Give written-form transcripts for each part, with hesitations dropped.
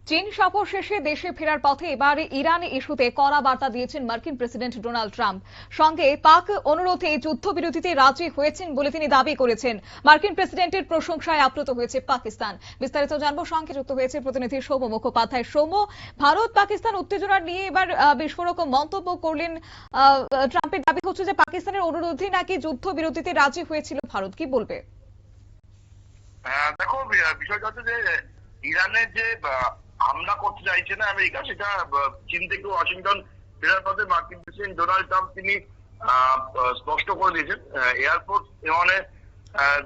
চীন সফর শেষে দেশে ফেরার পথে এবার ইরান ইস্যুতে কড়া বার্তা দিয়েছেন মার্কিন প্রেসিডেন্ট ডোনাল্ড ট্রাম্প। সঙ্গে পাক অনুরোধে যুদ্ধবিরতিতে রাজি হয়েছেন বলে তিনি দাবি করেছেন। মার্কিন প্রেসিডেন্টের প্রশংসায় আপ্লুত হয়েছে পাকিস্তান। বিস্তারিত জানবো, সঙ্গে যুক্ত হয়েছে প্রতিনিধি সৌম্য মুখোপাধ্যায়। সৌম্য, ভারত পাকিস্তান উত্তেজনা নিয়ে এবার বিস্ফোরক মন্তব্য করলেন ট্রাম্পের দাবি হচ্ছে যে পাকিস্তানের অনুরোধে নাকি যুদ্ধবিরতিতে রাজি হয়েছিল ভারত। কি বলবে? দেখো, বিষয়টা হচ্ছে যে ইরানের যে হামলা করতে চাইছে না আমেরিকা, সেটা চীন থেকে ওয়াশিংটন ফেরার পথে মার্কিন প্রেসিডেন্ট ডোনাল্ড ট্রাম্প তিনি স্পষ্ট করে দিয়েছেন। এয়ারপোর্ট এমনে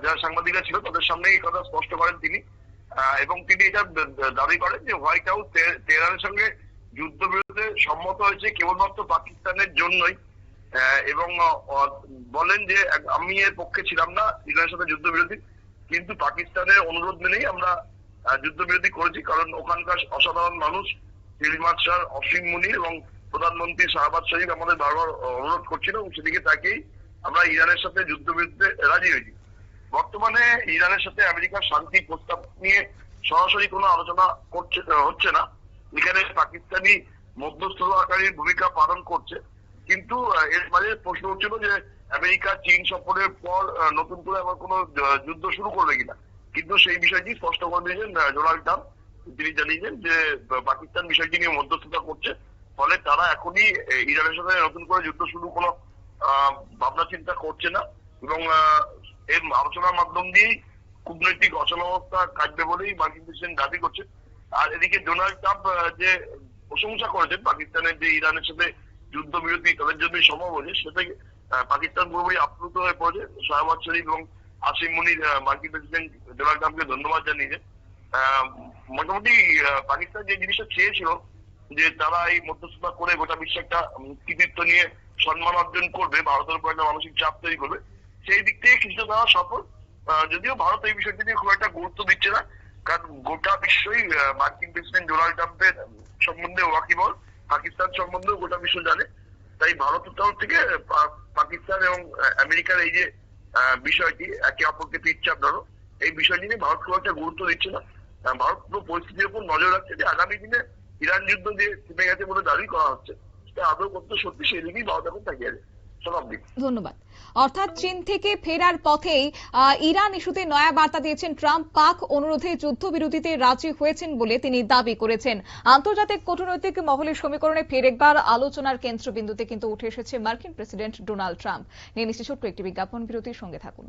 যারা সাংবাদিকরা ছিল তাদের সামনে এই কথা স্পষ্ট করেন তিনি, এবং তিনি এটা দাবি করেন যে হোয়াইট হাউস তেহরানের সঙ্গে যুদ্ধবিরতিতে সম্মত হয়েছে কেবলমাত্র পাকিস্তানের জন্যই, এবং বলেন যে আমি এর পক্ষে ছিলাম না ইরানের সাথে যুদ্ধবিরতি, কিন্তু পাকিস্তানের অনুরোধ মেনেই আমরা যুদ্ধবিরতি করেছি, কারণ ওখানকার অসাধারণ মানুষ ফিল্ড মার্শাল অসীম মুনি এবং প্রধানমন্ত্রী শাহবাজ শরীফ আমাদের বারবার অনুরোধ করছিল, এবং সেদিকে তাকেই আমরা ইরানের সাথে যুদ্ধবিরতিতে রাজি হয়েছি। বর্তমানে ইরানের সাথে আমেরিকার শান্তি প্রস্তাব নিয়ে সরাসরি কোনো আলোচনা হচ্ছে না। এখানে পাকিস্তানি মধ্যস্থতাকারীর ভূমিকা পালন করছে, কিন্তু এর মাঝে প্রশ্ন হচ্ছিল যে আমেরিকা চীন সফরের পর নতুন করে আবার কোনো যুদ্ধ শুরু করবে কিনা, কিন্তু সেই বিষয়টি স্পষ্ট করে দিয়েছেন ডোনাল্ড ট্রাম্প। তিনি জানিয়েছেন যে পাকিস্তান বিষয়টি নিয়ে মধ্যস্থতা করছে, ফলে তারা এখনই ইরানের সাথে নতুন করে যুদ্ধ শুরু কোনো ভাবনা চিন্তা করছে না, এবং এর আলোচনার মাধ্যম দিয়েই কূটনৈতিক অচলাবস্থা কাটবে বলেই মার্কিন প্রেসিডেন্ট দাবি করছে। আর এদিকে ডোনাল্ড ট্রাম্প যে প্রশংসা করেছেন পাকিস্তানের যে ইরানের সাথে যুদ্ধবিরতি তাদের জন্যই সম্ভব হয়েছে, সেটা পাকিস্তান পুরোপুরি আপ্লুত হয়ে পড়েছে। শাহবাজ শরীফ এবং আসিম মুনির মার্কিন প্রেসিডেন্ট ডোনাল্ড ট্রাম্পকে ধন্যবাদ জানিয়েছে। মোটামুটি পাকিস্তান যে জিনিসটা চেয়েছিল যে তারা এই মধ্যস্থতা করে গোটা বিশ্বে একটা কৃতিত্ব নিয়ে সম্মান অর্জন করবে, ভারতের উপর একটা মানসিক চাপ তৈরি করবে, সেই দিক থেকে কিছুটা তারা সফল। যদিও ভারত এই বিষয়টি নিয়ে খুব একটা গুরুত্ব দিচ্ছে না, কারণ গোটা বিশ্বই মার্কিন প্রেসিডেন্ট ডোনাল্ড ট্রাম্পের সম্বন্ধে ওয়াকিবল, পাকিস্তান সম্বন্ধেও গোটা বিশ্ব জানে। তাই ভারতের তরফ থেকে পাকিস্তান এবং আমেরিকার এই যে বিষয়টি একে অপরকে পিচ্ছাপ ধরো, এই বিষয়টি নিয়ে ভারত খুব একটা গুরুত্ব দিচ্ছে না। ভারত পুরো পরিস্থিতির উপর নজর রাখছে যে আগামী দিনে ইরান যুদ্ধ যে থেমে গেছে বলে দাবি করা হচ্ছে, সেটা আদৌ করতে সত্যি সেই দিকেই ভারত এখন তাকিয়ে আছে। ধন্যবাদ। অর্থাৎ চীন থেকে ফেরার পথেই ইরান ইস্যুতে নয়া বার্তা দিয়েছেন ট্রাম্প। পাক অনুরোধে যুদ্ধবিরতিতে রাজি হয়েছেন বলে তিনি দাবি করেছেন। আন্তর্জাতিক কূটনৈতিক মহলের সমীকরণে ফের একবার আলোচনার কেন্দ্রবিন্দুতে কিন্তু উঠে এসেছে মার্কিন প্রেসিডেন্ট ডোনাল্ড ট্রাম্প। নিয়ে নিচ্ছে ছোট্ট একটি বিজ্ঞাপন বিরতির, সঙ্গে থাকুন।